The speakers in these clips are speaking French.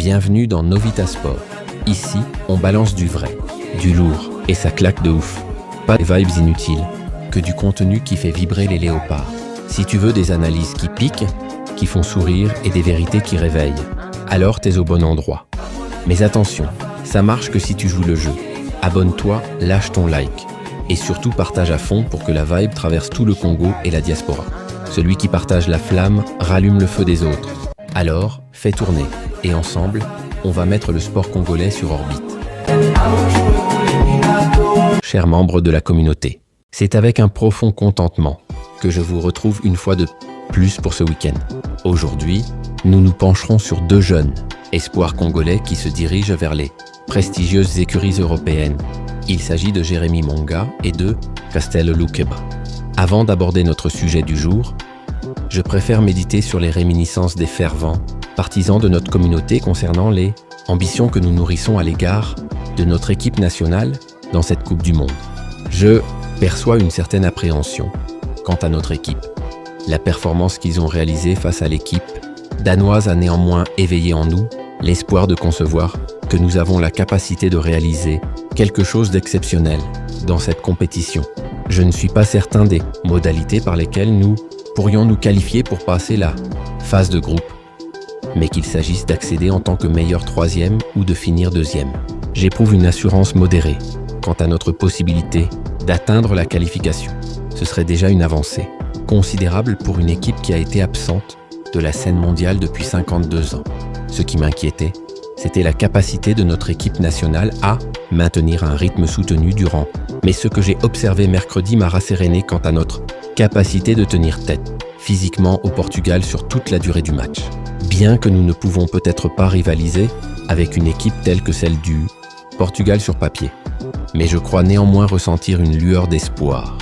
Bienvenue dans Novita Sport. Ici, on balance du vrai, du lourd, et ça claque de ouf. Pas des vibes inutiles, que du contenu qui fait vibrer les léopards. Si tu veux des analyses qui piquent, qui font sourire et des vérités qui réveillent, alors t'es au bon endroit. Mais attention, ça marche que si tu joues le jeu. Abonne-toi, lâche ton like. Et surtout partage à fond pour que la vibe traverse tout le Congo et la diaspora. Celui qui partage la flamme rallume le feu des autres. Alors, fais tourner. Et ensemble, on va mettre le sport congolais sur orbite. Chers membres de la communauté, c'est avec un profond contentement que je vous retrouve une fois de plus pour ce week-end. Aujourd'hui, nous nous pencherons sur deux jeunes espoirs congolais qui se dirigent vers les prestigieuses écuries européennes. Il s'agit de Jérémy Monga et de Castel Lukeba. Avant d'aborder notre sujet du jour, je préfère méditer sur les réminiscences des fervents partisans de notre communauté concernant les ambitions que nous nourrissons à l'égard de notre équipe nationale dans cette Coupe du Monde. Je perçois une certaine appréhension quant à notre équipe. La performance qu'ils ont réalisée face à l'équipe danoise a néanmoins éveillé en nous l'espoir de concevoir que nous avons la capacité de réaliser quelque chose d'exceptionnel dans cette compétition. Je ne suis pas certain des modalités par lesquelles nous pourrions nous qualifier pour passer la phase de groupe, mais qu'il s'agisse d'accéder en tant que meilleur troisième ou de finir deuxième. J'éprouve une assurance modérée quant à notre possibilité d'atteindre la qualification. Ce serait déjà une avancée considérable pour une équipe qui a été absente de la scène mondiale depuis 52 ans. Ce qui m'inquiétait, c'était la capacité de notre équipe nationale à maintenir un rythme soutenu durant. Mais ce que j'ai observé mercredi m'a rasséréné quant à notre capacité de tenir tête physiquement au Portugal sur toute la durée du match. Bien que nous ne pouvons peut-être pas rivaliser avec une équipe telle que celle du Portugal sur papier, mais je crois néanmoins ressentir une lueur d'espoir.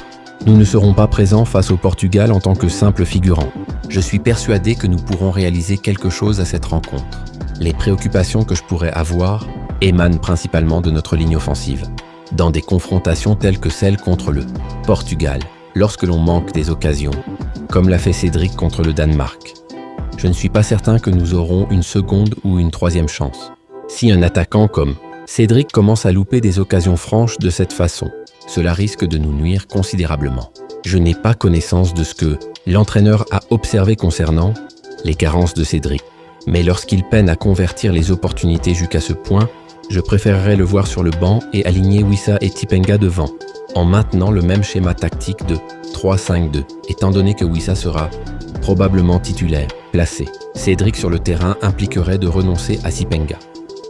Nous ne serons pas présents face au Portugal en tant que simples figurants. Je suis persuadé que nous pourrons réaliser quelque chose à cette rencontre. Les préoccupations que je pourrais avoir émanent principalement de notre ligne offensive. Dans des confrontations telles que celle contre le Portugal, lorsque l'on manque des occasions, comme l'a fait Cédric contre le Danemark, je ne suis pas certain que nous aurons une seconde ou une troisième chance. Si un attaquant comme Cédric commence à louper des occasions franches de cette façon, cela risque de nous nuire considérablement. Je n'ai pas connaissance de ce que l'entraîneur a observé concernant les carences de Cédric, mais lorsqu'il peine à convertir les opportunités jusqu'à ce point, je préférerais le voir sur le banc et aligner Wissa et Tipenga devant, en maintenant le même schéma tactique de 3-5-2, étant donné que Wissa sera probablement titulaire, placé. Cédric sur le terrain impliquerait de renoncer à Tipenga.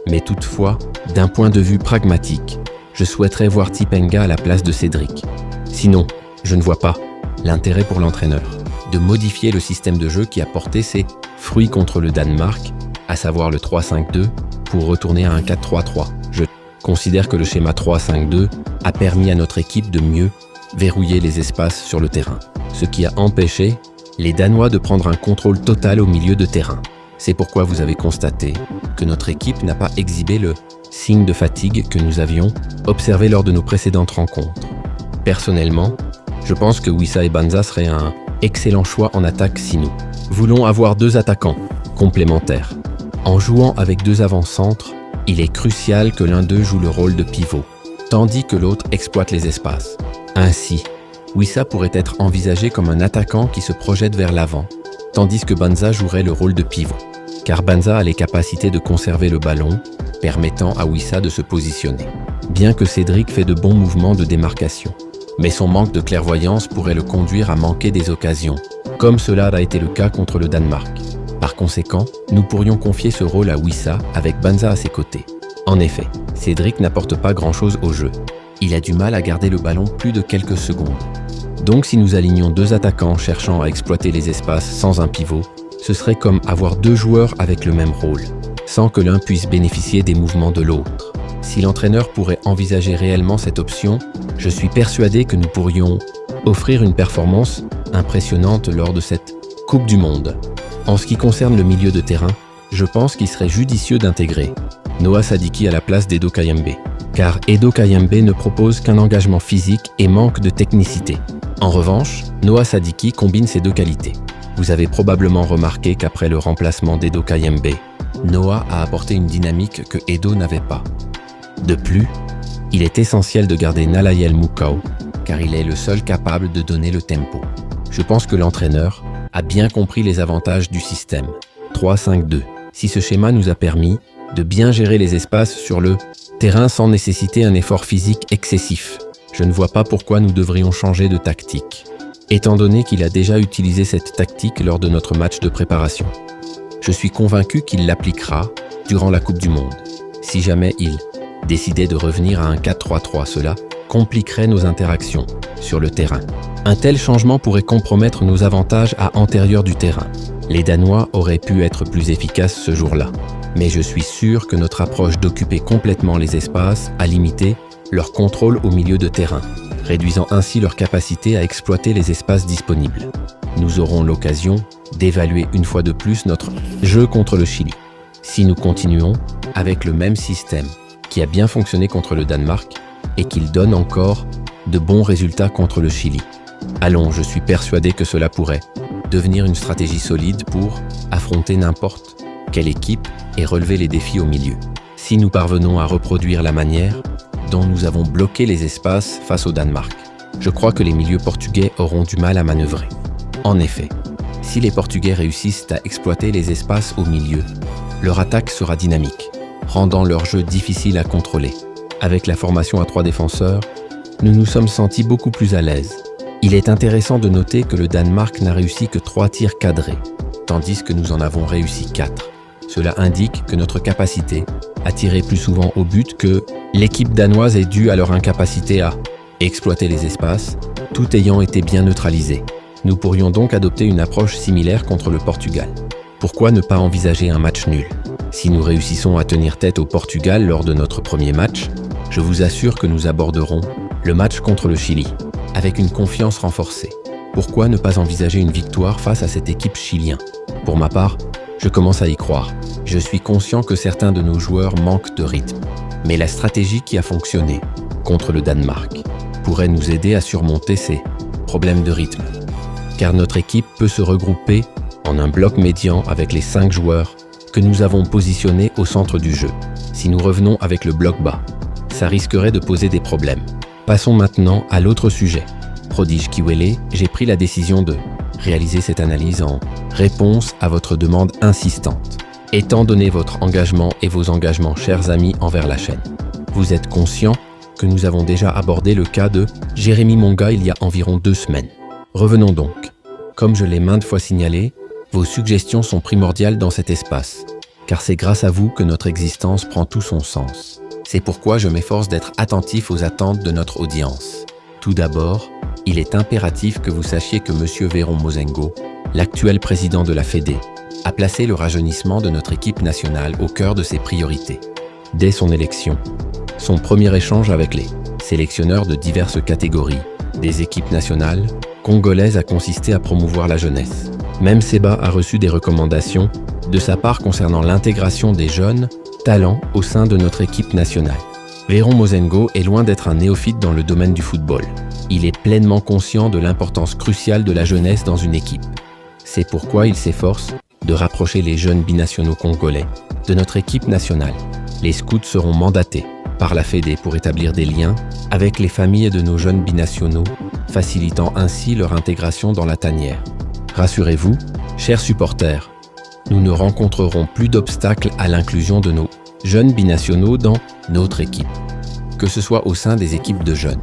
Mais toutefois, d'un point de vue pragmatique, je souhaiterais voir Tipenga à la place de Cédric. Sinon, je ne vois pas l'intérêt pour l'entraîneur de modifier le système de jeu qui a porté ses fruits contre le Danemark, à savoir le 3-5-2, pour retourner à un 4-3-3. Je considère que le schéma 3-5-2 a permis à notre équipe de mieux verrouiller les espaces sur le terrain, ce qui a empêché les Danois de prendre un contrôle total au milieu de terrain. C'est pourquoi vous avez constaté que notre équipe n'a pas exhibé le signe de fatigue que nous avions observé lors de nos précédentes rencontres. Personnellement, je pense que Wissa et Banza seraient un excellent choix en attaque si nous voulons avoir deux attaquants complémentaires. En jouant avec deux avant-centres, il est crucial que l'un d'eux joue le rôle de pivot, tandis que l'autre exploite les espaces. Ainsi, Wissa pourrait être envisagé comme un attaquant qui se projette vers l'avant, tandis que Banza jouerait le rôle de pivot, car Banza a les capacités de conserver le ballon, permettant à Wissa de se positionner. Bien que Cédric fait de bons mouvements de démarcation, mais son manque de clairvoyance pourrait le conduire à manquer des occasions, comme cela a été le cas contre le Danemark. Par conséquent, nous pourrions confier ce rôle à Wissa avec Banza à ses côtés. En effet, Cédric n'apporte pas grand-chose au jeu. Il a du mal à garder le ballon plus de quelques secondes. Donc si nous alignons deux attaquants cherchant à exploiter les espaces sans un pivot, ce serait comme avoir deux joueurs avec le même rôle, sans que l'un puisse bénéficier des mouvements de l'autre. Si l'entraîneur pourrait envisager réellement cette option, je suis persuadé que nous pourrions offrir une performance impressionnante lors de cette Coupe du Monde. En ce qui concerne le milieu de terrain, je pense qu'il serait judicieux d'intégrer Noah Sadiki à la place d'Edo Kayembe, car Edo Kayembe ne propose qu'un engagement physique et manque de technicité. En revanche, Noah Sadiki combine ces deux qualités. Vous avez probablement remarqué qu'après le remplacement d'Edo Kayembe, Noah a apporté une dynamique que Edo n'avait pas. De plus, il est essentiel de garder Nalayel Mukau, car il est le seul capable de donner le tempo. Je pense que l'entraîneur a bien compris les avantages du système 3-5-2. Si ce schéma nous a permis de bien gérer les espaces sur le terrain sans nécessiter un effort physique excessif, je ne vois pas pourquoi nous devrions changer de tactique, étant donné qu'il a déjà utilisé cette tactique lors de notre match de préparation. Je suis convaincu qu'il l'appliquera durant la Coupe du Monde. Si jamais il décidait de revenir à un 4-3-3, cela compliquerait nos interactions sur le terrain. Un tel changement pourrait compromettre nos avantages à antérieur du terrain. Les Danois auraient pu être plus efficaces ce jour-là, mais je suis sûr que notre approche d'occuper complètement les espaces a limité leur contrôle au milieu de terrain, réduisant ainsi leur capacité à exploiter les espaces disponibles. Nous aurons l'occasion d'évaluer une fois de plus notre jeu contre le Chili. Si nous continuons avec le même système qui a bien fonctionné contre le Danemark et qu'il donne encore de bons résultats contre le Chili. Allons, je suis persuadé que cela pourrait devenir une stratégie solide pour affronter n'importe quelle équipe et relever les défis au milieu. Si nous parvenons à reproduire la manière dont nous avons bloqué les espaces face au Danemark, je crois que les milieux portugais auront du mal à manœuvrer. En effet, si les Portugais réussissent à exploiter les espaces au milieu, leur attaque sera dynamique, rendant leur jeu difficile à contrôler. Avec la formation à 3 défenseurs, nous nous sommes sentis beaucoup plus à l'aise. Il est intéressant de noter que le Danemark n'a réussi que 3 tirs cadrés, tandis que nous en avons réussi 4. Cela indique que notre capacité à tirer plus souvent au but que l'équipe danoise est due à leur incapacité à exploiter les espaces, tout ayant été bien neutralisé. Nous pourrions donc adopter une approche similaire contre le Portugal. Pourquoi ne pas envisager un match nul? Si nous réussissons à tenir tête au Portugal lors de notre premier match, je vous assure que nous aborderons le match contre le Chili avec une confiance renforcée. Pourquoi ne pas envisager une victoire face à cette équipe chilienne? Pour ma part, je commence à y croire. Je suis conscient que certains de nos joueurs manquent de rythme, mais la stratégie qui a fonctionné contre le Danemark pourrait nous aider à surmonter ces problèmes de rythme. Car notre équipe peut se regrouper en un bloc médian avec les 5 joueurs que nous avons positionnés au centre du jeu. Si nous revenons avec le bloc bas, ça risquerait de poser des problèmes. Passons maintenant à l'autre sujet. Prodige Kiwele, j'ai pris la décision de réaliser cette analyse en réponse à votre demande insistante. Étant donné votre engagement et vos engagements, chers amis, envers la chaîne, vous êtes conscient que nous avons déjà abordé le cas de Jérémy Monga il y a environ 2 semaines. Revenons donc. Comme je l'ai maintes fois signalé, vos suggestions sont primordiales dans cet espace, car c'est grâce à vous que notre existence prend tout son sens. C'est pourquoi je m'efforce d'être attentif aux attentes de notre audience. Tout d'abord, il est impératif que vous sachiez que M. Véron Mozengo, l'actuel président de la Fédé, a placé le rajeunissement de notre équipe nationale au cœur de ses priorités. Dès son élection, son premier échange avec les sélectionneurs de diverses catégories des équipes nationales congolaises a consisté à promouvoir la jeunesse. Même Seba a reçu des recommandations de sa part concernant l'intégration des jeunes talents au sein de notre équipe nationale. Véron Mozengo est loin d'être un néophyte dans le domaine du football. Il est pleinement conscient de l'importance cruciale de la jeunesse dans une équipe. C'est pourquoi il s'efforce de rapprocher les jeunes binationaux congolais de notre équipe nationale. Les scouts seront mandatés par la Fédé pour établir des liens avec les familles de nos jeunes binationaux, facilitant ainsi leur intégration dans la tanière. Rassurez-vous, chers supporters, nous ne rencontrerons plus d'obstacles à l'inclusion de nos jeunes binationaux dans notre équipe, que ce soit au sein des équipes de jeunes.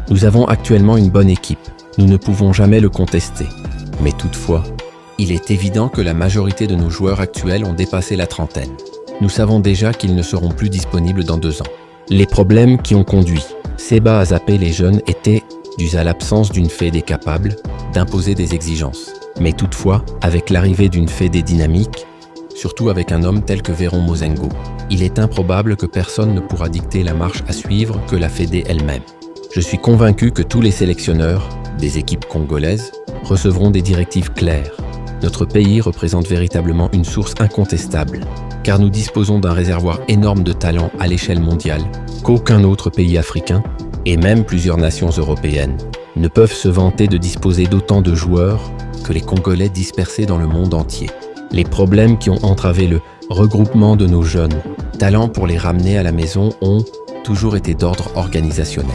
Nous avons actuellement une bonne équipe, nous ne pouvons jamais le contester. Mais toutefois, il est évident que la majorité de nos joueurs actuels ont dépassé la trentaine. Nous savons déjà qu'ils ne seront plus disponibles dans 2 ans. Les problèmes qui ont conduit Seba à zapper les jeunes étaient dus à l'absence d'une Fédé capable d'imposer des exigences. Mais toutefois, avec l'arrivée d'une Fédé dynamique, surtout avec un homme tel que Véron Mozengo, il est improbable que personne ne pourra dicter la marche à suivre que la Fédé elle-même. Je suis convaincu que tous les sélectionneurs des équipes congolaises recevront des directives claires. Notre pays représente véritablement une source incontestable, car nous disposons d'un réservoir énorme de talents à l'échelle mondiale qu'aucun autre pays africain, et même plusieurs nations européennes, ne peuvent se vanter de disposer d'autant de joueurs que les Congolais dispersés dans le monde entier. Les problèmes qui ont entravé le regroupement de nos jeunes talents pour les ramener à la maison ont toujours été d'ordre organisationnel.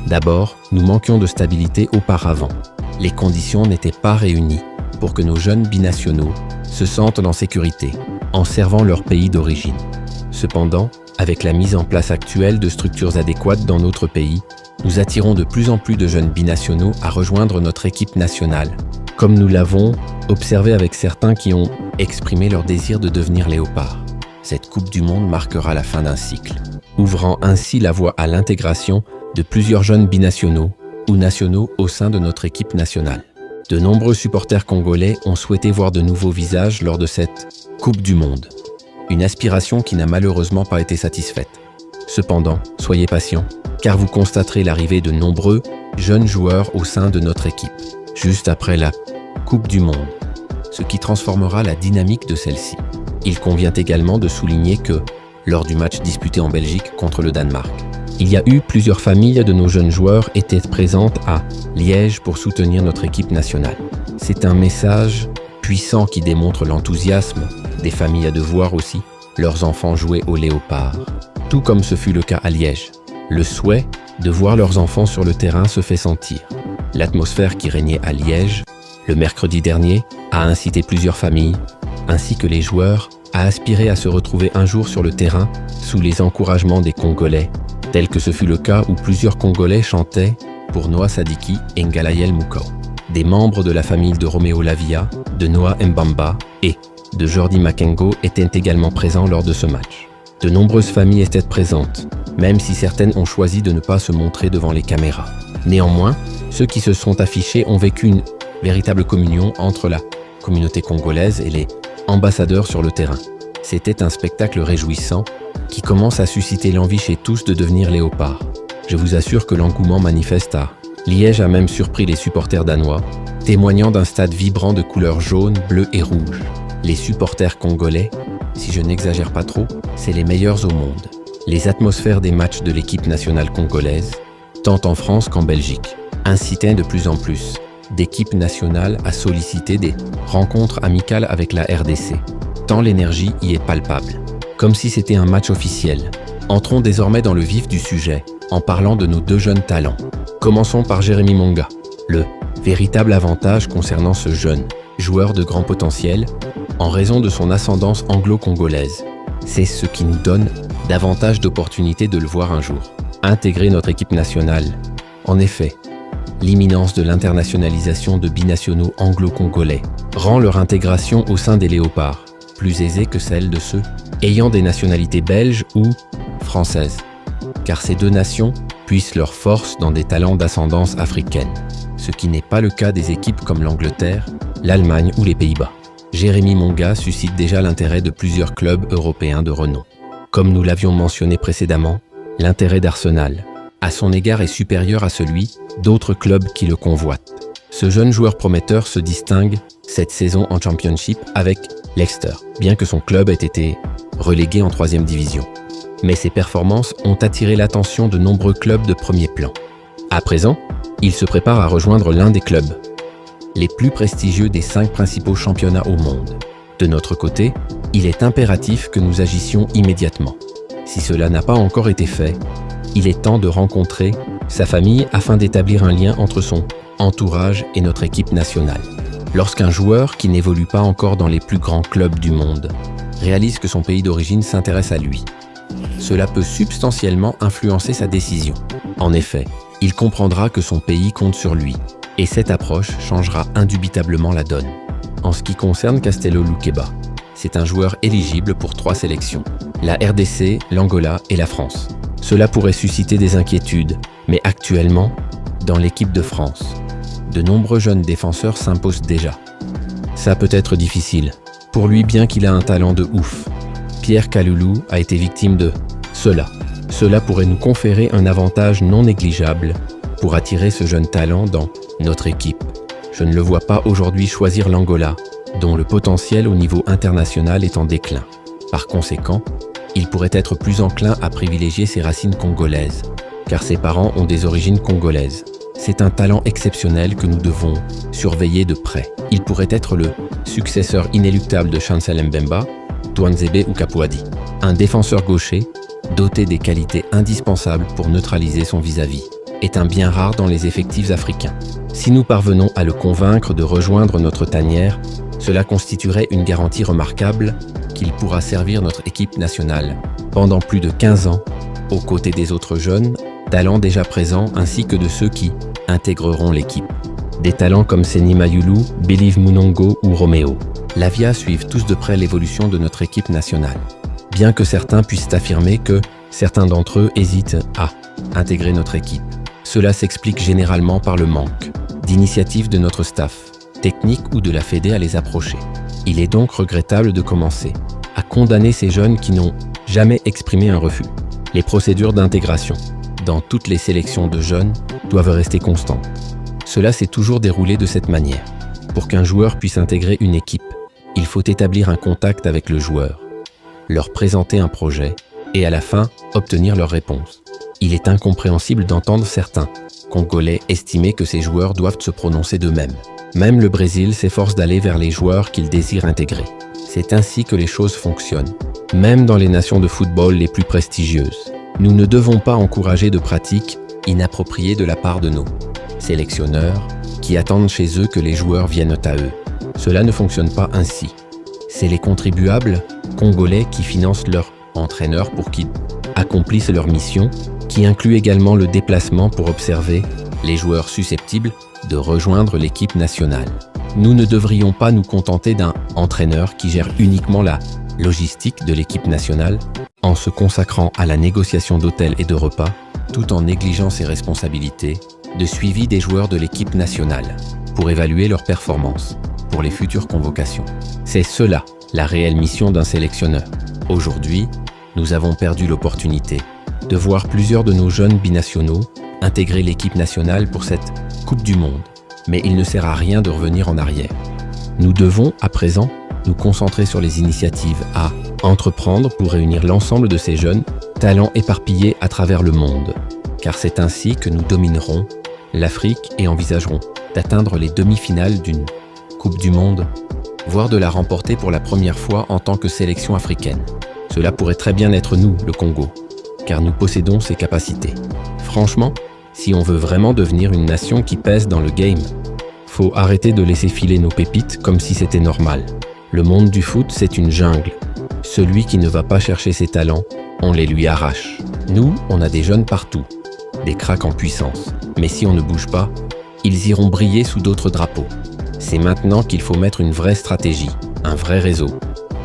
D'abord, nous manquions de stabilité auparavant. Les conditions n'étaient pas réunies pour que nos jeunes binationaux se sentent en sécurité en servant leur pays d'origine. Cependant, avec la mise en place actuelle de structures adéquates dans notre pays, nous attirons de plus en plus de jeunes binationaux à rejoindre notre équipe nationale, comme nous l'avons observé avec certains qui ont exprimé leur désir de devenir léopards. Cette Coupe du Monde marquera la fin d'un cycle, ouvrant ainsi la voie à l'intégration de plusieurs jeunes binationaux ou nationaux au sein de notre équipe nationale. De nombreux supporters congolais ont souhaité voir de nouveaux visages lors de cette Coupe du Monde. Une aspiration qui n'a malheureusement pas été satisfaite. Cependant, soyez patients, car vous constaterez l'arrivée de nombreux jeunes joueurs au sein de notre équipe, juste après la Coupe du Monde, ce qui transformera la dynamique de celle-ci. Il convient également de souligner que, lors du match disputé en Belgique contre le Danemark, il y a eu plusieurs familles de nos jeunes joueurs étaient présentes à Liège pour soutenir notre équipe nationale. C'est un message puissant qui démontre l'enthousiasme des familles de voir aussi leurs enfants jouer au léopard, tout comme ce fut le cas à Liège. Le souhait de voir leurs enfants sur le terrain se fait sentir. L'atmosphère qui régnait à Liège, le mercredi dernier, a incité plusieurs familles, ainsi que les joueurs, à aspirer à se retrouver un jour sur le terrain sous les encouragements des Congolais, tel que ce fut le cas où plusieurs Congolais chantaient pour Noah Sadiki et Ngalayel Moukao. Des membres de la famille de Roméo Lavia, de Noah Mbamba et de Jordi Makengo étaient également présents lors de ce match. De nombreuses familles étaient présentes, même si certaines ont choisi de ne pas se montrer devant les caméras. Néanmoins, ceux qui se sont affichés ont vécu une véritable communion entre la communauté congolaise et les ambassadeurs sur le terrain. C'était un spectacle réjouissant qui commence à susciter l'envie chez tous de devenir léopards. Je vous assure que l'engouement manifeste à Liège a même surpris les supporters danois, témoignant d'un stade vibrant de couleurs jaune, bleu et rouge. Les supporters congolais, si je n'exagère pas trop, c'est les meilleurs au monde. Les atmosphères des matchs de l'équipe nationale congolaise, tant en France qu'en Belgique, incitaient de plus en plus d'équipes nationales à solliciter des rencontres amicales avec la RDC, tant l'énergie y est palpable. Comme si c'était un match officiel. Entrons désormais dans le vif du sujet, en parlant de nos deux jeunes talents. Commençons par Jérémy Monga. Le véritable avantage concernant ce jeune joueur de grand potentiel, en raison de son ascendance anglo-congolaise, c'est ce qui nous donne davantage d'opportunités de le voir un jour intégrer notre équipe nationale. En effet, l'imminence de l'internationalisation de binationaux anglo-congolais rend leur intégration au sein des léopards plus aisée que celle de ceux ayant des nationalités belges ou françaises, car ces deux nations puissent leur force dans des talents d'ascendance africaine, ce qui n'est pas le cas des équipes comme l'Angleterre, l'Allemagne ou les Pays-Bas. Jérémy Monga suscite déjà l'intérêt de plusieurs clubs européens de renom. Comme nous l'avions mentionné précédemment, l'intérêt d'Arsenal, à son égard, est supérieur à celui d'autres clubs qui le convoitent. Ce jeune joueur prometteur se distingue cette saison en Championship avec Leicester, bien que son club ait été relégué en 3e division. Mais ses performances ont attiré l'attention de nombreux clubs de premier plan. À présent, il se prépare à rejoindre l'un des clubs les plus prestigieux des 5 principaux championnats au monde. De notre côté, il est impératif que nous agissions immédiatement. Si cela n'a pas encore été fait, il est temps de rencontrer sa famille afin d'établir un lien entre son entourage et notre équipe nationale. Lorsqu'un joueur qui n'évolue pas encore dans les plus grands clubs du monde réalise que son pays d'origine s'intéresse à lui, cela peut substantiellement influencer sa décision. En effet, il comprendra que son pays compte sur lui, et cette approche changera indubitablement la donne. En ce qui concerne Castello Luqueba, c'est un joueur éligible pour 3 sélections, la RDC, l'Angola et la France. Cela pourrait susciter des inquiétudes, mais actuellement, dans l'équipe de France, de nombreux jeunes défenseurs s'imposent déjà. Ça peut être difficile, pour lui bien qu'il a un talent de ouf. Pierre Kaloulou a été victime de cela. Cela pourrait nous conférer un avantage non négligeable pour attirer ce jeune talent dans notre équipe. Je ne le vois pas aujourd'hui choisir l'Angola, dont le potentiel au niveau international est en déclin. Par conséquent, il pourrait être plus enclin à privilégier ses racines congolaises, car ses parents ont des origines congolaises. C'est un talent exceptionnel que nous devons surveiller de près. Il pourrait être le successeur inéluctable de Chancel Mbemba, Tuanzebe ou Capuadi. Un défenseur gaucher, doté des qualités indispensables pour neutraliser son vis-à-vis, est un bien rare dans les effectifs africains. Si nous parvenons à le convaincre de rejoindre notre tanière, cela constituerait une garantie remarquable qu'il pourra servir notre équipe nationale pendant plus de 15 ans, aux côtés des autres jeunes, talents déjà présents ainsi que de ceux qui intégreront l'équipe. Des talents comme Seny Mayulu, Believe Munongo ou Roméo. Lavia suivent tous de près l'évolution de notre équipe nationale. Bien que certains puissent affirmer que certains d'entre eux hésitent à intégrer notre équipe. Cela s'explique généralement par le manque d'initiative de notre staff, technique ou de la Fédé à les approcher. Il est donc regrettable de commencer à condamner ces jeunes qui n'ont jamais exprimé un refus. Les procédures d'intégration dans toutes les sélections de jeunes doivent rester constantes. Cela s'est toujours déroulé de cette manière. Pour qu'un joueur puisse intégrer une équipe, il faut établir un contact avec le joueur, leur présenter un projet et à la fin, obtenir leur réponse. Il est incompréhensible d'entendre certains Congolais estimer que ces joueurs doivent se prononcer d'eux-mêmes. Même le Brésil s'efforce d'aller vers les joueurs qu'il désire intégrer. C'est ainsi que les choses fonctionnent, même dans les nations de football les plus prestigieuses. Nous ne devons pas encourager de pratiques inappropriées de la part de nos sélectionneurs qui attendent chez eux que les joueurs viennent à eux. Cela ne fonctionne pas ainsi. C'est les contribuables congolais qui financent leurs entraîneurs pour qu'ils accomplissent leur mission, qui inclut également le déplacement pour observer les joueurs susceptibles de rejoindre l'équipe nationale. Nous ne devrions pas nous contenter d'un entraîneur qui gère uniquement la logistique de l'équipe nationale en se consacrant à la négociation d'hôtels et de repas, tout en négligeant ses responsabilités de suivi des joueurs de l'équipe nationale pour évaluer leurs performances pour les futures convocations. C'est cela, la réelle mission d'un sélectionneur. Aujourd'hui, nous avons perdu l'opportunité de voir plusieurs de nos jeunes binationaux intégrer l'équipe nationale pour cette Coupe du Monde. Mais il ne sert à rien de revenir en arrière. Nous devons, à présent, nous concentrer sur les initiatives à entreprendre pour réunir l'ensemble de ces jeunes talents éparpillés à travers le monde. Car c'est ainsi que nous dominerons l'Afrique et envisagerons d'atteindre les demi-finales d'une Coupe du Monde, voire de la remporter pour la première fois en tant que sélection africaine. Cela pourrait très bien être nous, le Congo, car nous possédons ces capacités. Franchement, si on veut vraiment devenir une nation qui pèse dans le game, faut arrêter de laisser filer nos pépites comme si c'était normal. Le monde du foot, c'est une jungle. Celui qui ne va pas chercher ses talents, on les lui arrache. Nous, on a des jeunes partout, des cracks en puissance. Mais si on ne bouge pas, ils iront briller sous d'autres drapeaux. C'est maintenant qu'il faut mettre une vraie stratégie, un vrai réseau,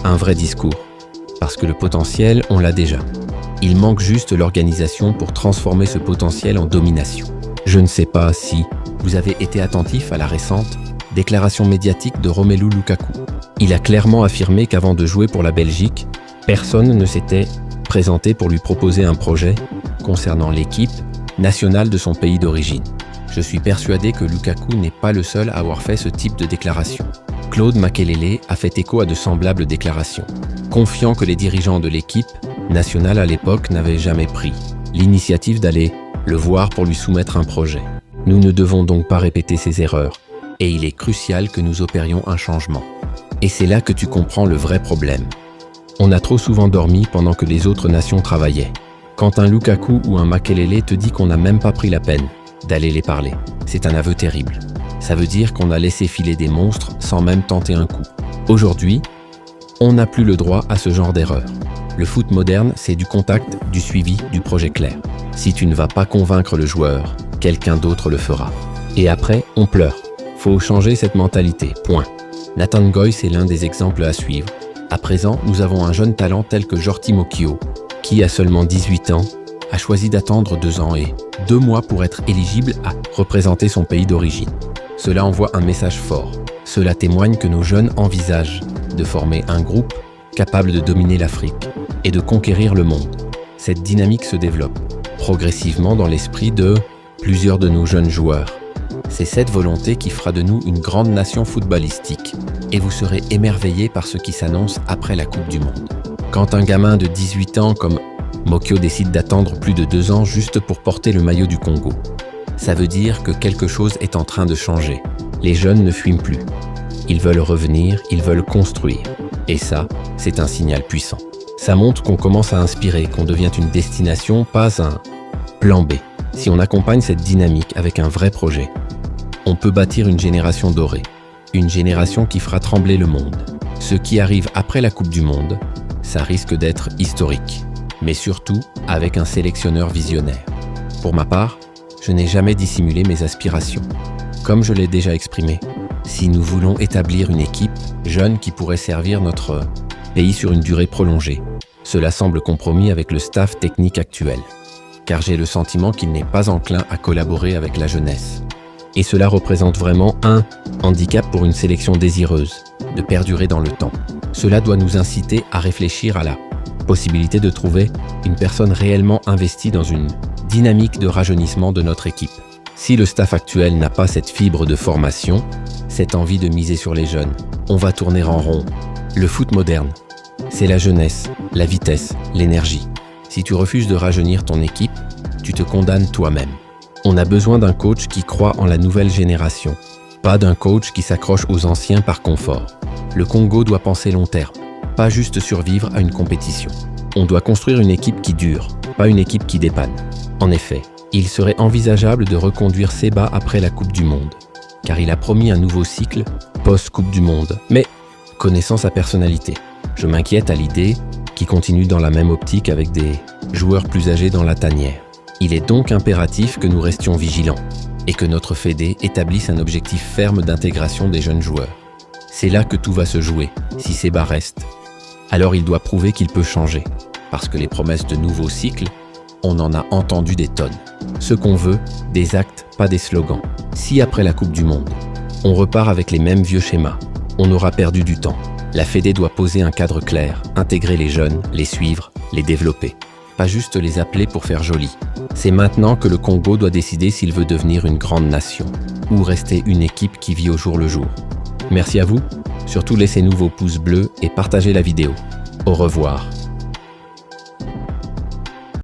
un vrai discours. Parce que le potentiel, on l'a déjà. Il manque juste l'organisation pour transformer ce potentiel en domination. Je ne sais pas si vous avez été attentif à la récente déclaration médiatique de Romelu Lukaku. Il a clairement affirmé qu'avant de jouer pour la Belgique, personne ne s'était présenté pour lui proposer un projet concernant l'équipe nationale de son pays d'origine. Je suis persuadé que Lukaku n'est pas le seul à avoir fait ce type de déclaration. Claude Makelele a fait écho à de semblables déclarations, confiant que les dirigeants de l'équipe nationale à l'époque n'avaient jamais pris l'initiative d'aller le voir pour lui soumettre un projet. Nous ne devons donc pas répéter ces erreurs, et il est crucial que nous opérions un changement. Et c'est là que tu comprends le vrai problème. On a trop souvent dormi pendant que les autres nations travaillaient. Quand un Lukaku ou un Makelele te dit qu'on n'a même pas pris la peine d'aller les parler, c'est un aveu terrible. Ça veut dire qu'on a laissé filer des monstres sans même tenter un coup. Aujourd'hui, on n'a plus le droit à ce genre d'erreur. Le foot moderne, c'est du contact, du suivi, du projet clair. Si tu ne vas pas convaincre le joueur, quelqu'un d'autre le fera. Et après, on pleure. Faut changer cette mentalité, point. Nathan Goyce est l'un des exemples à suivre. À présent, nous avons un jeune talent tel que Jordi Mokio, qui, à seulement 18 ans, a choisi d'attendre 2 ans et 2 mois pour être éligible à représenter son pays d'origine. Cela envoie un message fort. Cela témoigne que nos jeunes envisagent de former un groupe capable de dominer l'Afrique et de conquérir le monde. Cette dynamique se développe progressivement dans l'esprit de plusieurs de nos jeunes joueurs. C'est cette volonté qui fera de nous une grande nation footballistique et vous serez émerveillés par ce qui s'annonce après la Coupe du Monde. Quand un gamin de 18 ans comme Mokio décide d'attendre plus de 2 ans juste pour porter le maillot du Congo, Ça veut dire que quelque chose est en train de changer. Les jeunes ne fuient plus. Ils veulent revenir, ils veulent construire. Et ça, c'est un signal puissant. Ça montre qu'on commence à inspirer, qu'on devient une destination, pas un plan B. Si on accompagne cette dynamique avec un vrai projet, on peut bâtir une génération dorée. Une génération qui fera trembler le monde. Ce qui arrive après la Coupe du Monde, ça risque d'être historique. Mais surtout avec un sélectionneur visionnaire. Pour ma part, je n'ai jamais dissimulé mes aspirations. Comme je l'ai déjà exprimé, si nous voulons établir une équipe jeune qui pourrait servir notre pays sur une durée prolongée, cela semble compromis avec le staff technique actuel, car j'ai le sentiment qu'il n'est pas enclin à collaborer avec la jeunesse. Et cela représente vraiment un handicap pour une sélection désireuse de perdurer dans le temps. Cela doit nous inciter à réfléchir à la possibilité de trouver une personne réellement investie dans une dynamique de rajeunissement de notre équipe. Si le staff actuel n'a pas cette fibre de formation, cette envie de miser sur les jeunes, on va tourner en rond. Le foot moderne, c'est la jeunesse, la vitesse, l'énergie. Si tu refuses de rajeunir ton équipe, tu te condamnes toi-même. On a besoin d'un coach qui croit en la nouvelle génération, pas d'un coach qui s'accroche aux anciens par confort. Le Congo doit penser long terme, pas juste survivre à une compétition. On doit construire une équipe qui dure, pas une équipe qui dépanne. En effet, il serait envisageable de reconduire Seba après la Coupe du Monde, car il a promis un nouveau cycle post-Coupe du Monde. Mais, connaissant sa personnalité, je m'inquiète à l'idée qu'il continue dans la même optique avec des joueurs plus âgés dans la tanière. Il est donc impératif que nous restions vigilants et que notre fédé établisse un objectif ferme d'intégration des jeunes joueurs. C'est là que tout va se jouer, si Seba reste. Alors il doit prouver qu'il peut changer, parce que les promesses de nouveaux cycles, on en a entendu des tonnes. Ce qu'on veut, des actes, pas des slogans. Si après la Coupe du Monde, on repart avec les mêmes vieux schémas, on aura perdu du temps. La fédé doit poser un cadre clair, intégrer les jeunes, les suivre, les développer. Pas juste les appeler pour faire joli. C'est maintenant que le Congo doit décider s'il veut devenir une grande nation, ou rester une équipe qui vit au jour le jour. Merci à vous, surtout laissez-nous vos pouces bleus et partagez la vidéo. Au revoir.